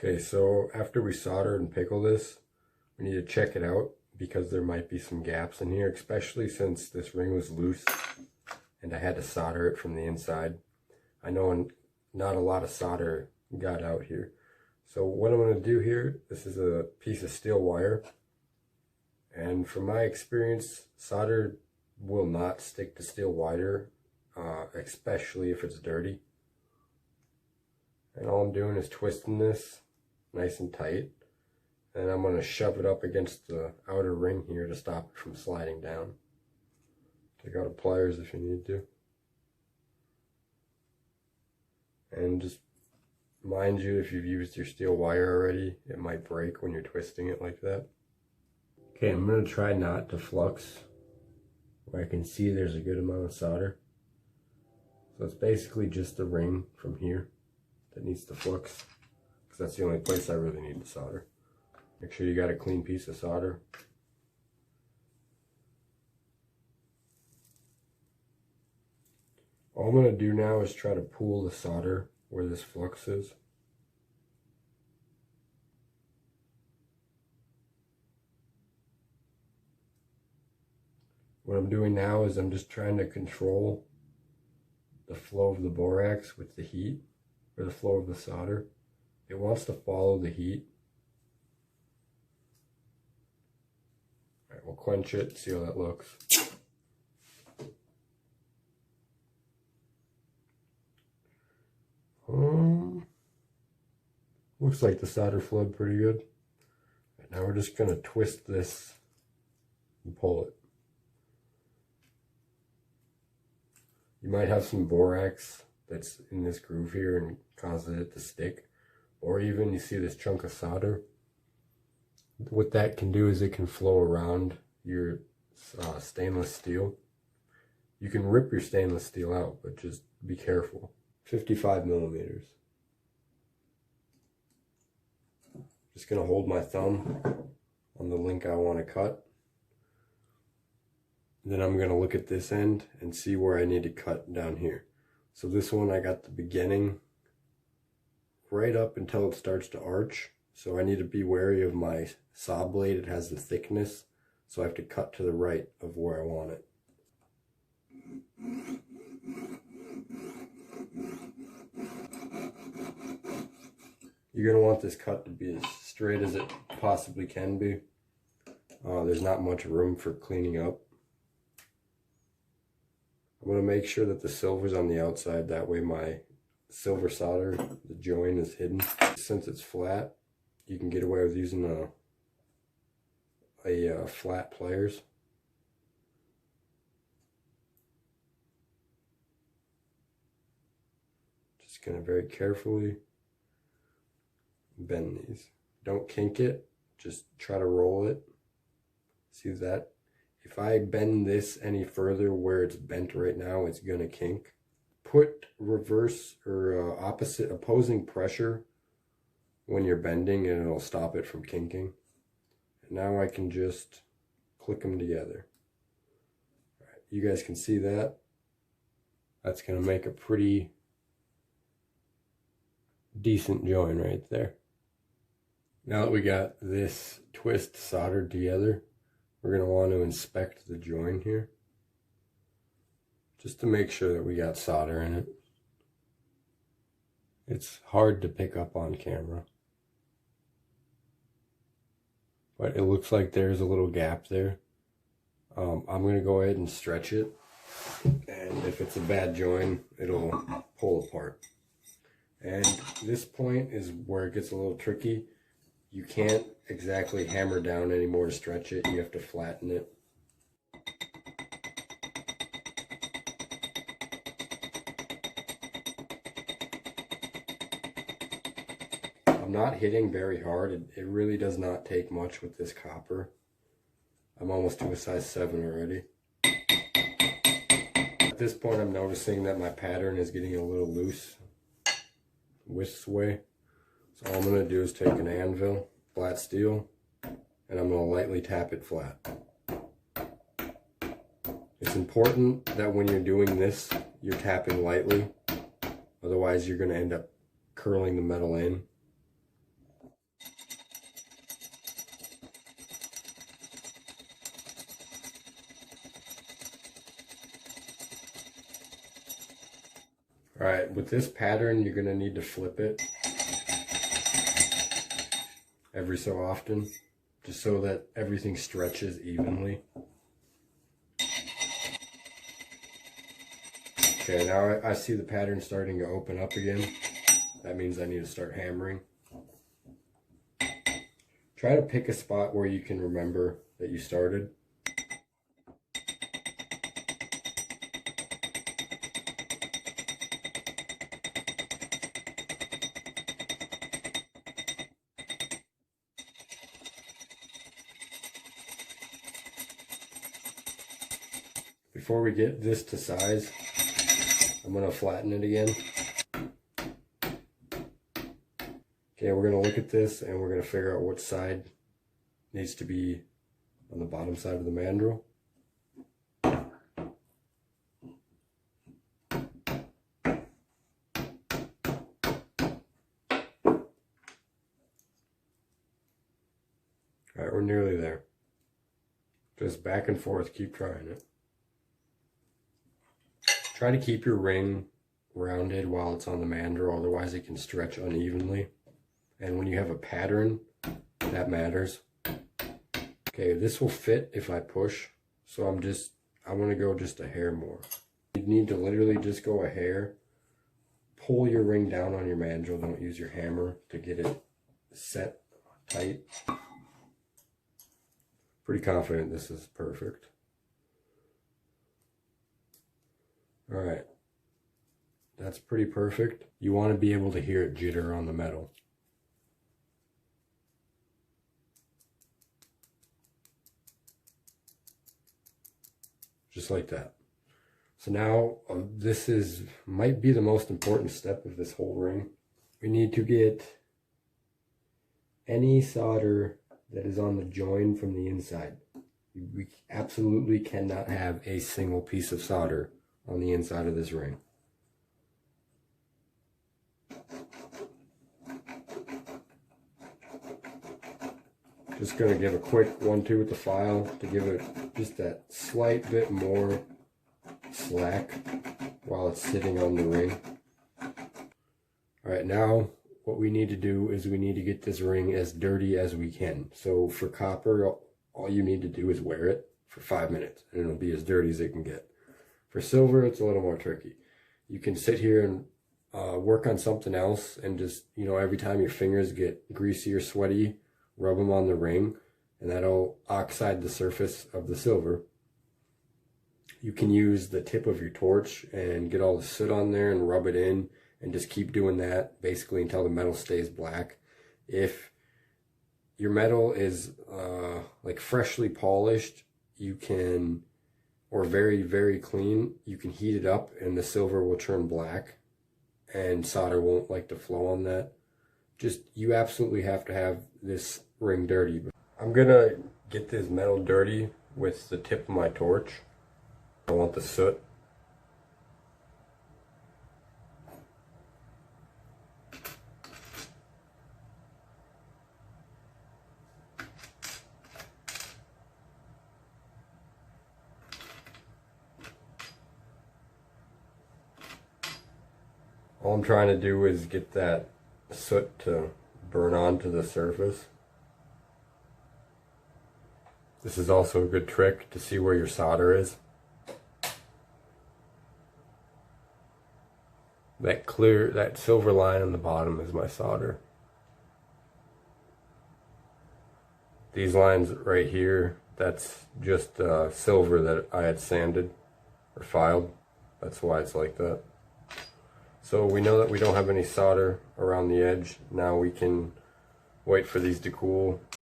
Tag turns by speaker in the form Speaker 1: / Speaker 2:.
Speaker 1: Okay, so after we solder and pickle this, we need to check it out because there might be some gaps in here, especially since this ring was loose and I had to solder it from the inside. I know not a lot of solder got out here. So what I'm going to do here, this is a piece of steel wire, and from my experience, solder will not stick to steel wire, especially if it's dirty. And all I'm doing is twisting this nice and tight, and I'm going to shove it up against the outer ring here to stop it from sliding down. Take out the pliers if you need to. And just mind you, if you've used your steel wire already, it might break when you're twisting it like that. Okay, I'm going to try not to flux where I can see there's a good amount of solder. So it's basically just the ring from here that needs to flux, because that's the only place I really need to solder. Make sure you got a clean piece of solder. All I'm going to do now is try to pull the solder where this flux is. What I'm doing now is I'm just trying to control the flow of the borax with the heat, or the flow of the solder. It wants to follow the heat. Alright, we'll quench it, see how that looks. Looks like the solder flowed pretty good. Right, now we're just going to twist this and pull it. You might have some borax that's in this groove here and causes it to stick. Or even you see this chunk of solder. What that can do is it can flow around your stainless steel. You can rip your stainless steel out, but just be careful. 55 millimeters. Just going to hold my thumb on the link I want to cut. Then I'm going to look at this end and see where I need to cut down here. So this one I got the beginning right up until it starts to arch. So I need to be wary of my saw blade. It has the thickness, so I have to cut to the right of where I want it. You're going to want this cut to be as straight as it possibly can be. There's not much room for cleaning up. I'm going to make sure that the silver's on the outside, that way my silver solder, the join, is hidden. Since it's flat, you can get away with using a flat pliers. Just going to very carefully bend these. Don't kink it, just try to roll it. See that? If I bend this any further where it's bent right now, it's gonna kink. Put reverse or opposing pressure when you're bending and it'll stop it from kinking. And now I can just click them together. All right, you guys can see that. That's gonna make a pretty decent join right there. Now that we got this twist soldered together, we're going to want to inspect the join here, just to make sure that we got solder in it. It's hard to pick up on camera, but it looks like there's a little gap there. I'm going to go ahead and stretch it, and if it's a bad join, it'll pull apart. And this point is where it gets a little tricky. You can't exactly hammer down anymore to stretch it. You have to flatten it. I'm not hitting very hard. It really does not take much with this copper. I'm almost to a size 7 already. At this point, I'm noticing that my pattern is getting a little loose, wisps away. So all I'm going to do is take an anvil, flat steel, and I'm going to lightly tap it flat. It's important that when you're doing this, you're tapping lightly. Otherwise, you're going to end up curling the metal in. Alright, with this pattern, you're going to need to flip it every so often, just so that everything stretches evenly. Okay, now I see the pattern starting to open up again. That means I need to start hammering. Try to pick a spot where you can remember that you started. Before we get this to size, I'm going to flatten it again. Okay, we're going to look at this and we're going to figure out which side needs to be on the bottom side of the mandrel. Alright, we're nearly there. Just back and forth, keep trying it. Try to keep your ring rounded while it's on the mandrel, otherwise it can stretch unevenly. And when you have a pattern, that matters. Okay, this will fit if I push, so I want to go just a hair more. You need to literally just go a hair. Pull your ring down on your mandrel, don't use your hammer to get it set tight. Pretty confident this is perfect. Alright, that's pretty perfect. You want to be able to hear it jitter on the metal. Just like that. So now this might be the most important step of this whole ring. We need to get any solder that is on the join from the inside. We absolutely cannot have a single piece of solder on the inside of this ring. Just going to give a quick 1-2 with the file to give it just that slight bit more slack while it's sitting on the ring. Alright, now what we need to do is we need to get this ring as dirty as we can. So for copper, all you need to do is wear it for 5 minutes and it'll be as dirty as it can get. For silver, it's a little more tricky. You can sit here and work on something else and just, every time your fingers get greasy or sweaty, rub them on the ring and that'll oxide the surface of the silver. You can use the tip of your torch and get all the soot on there and rub it in and just keep doing that basically until the metal stays black. If your metal is like freshly polished, you can, or very, very clean, you can heat it up and the silver will turn black and solder won't like to flow on that. You absolutely have to have this ring dirty. I'm gonna get this metal dirty with the tip of my torch. I want the soot. All I'm trying to do is get that soot to burn onto the surface. This is also a good trick to see where your solder is. That silver line on the bottom is my solder. These lines right here, that's just silver that I had sanded or filed. That's why it's like that. So we know that we don't have any solder around the edge. Now we can wait for these to cool.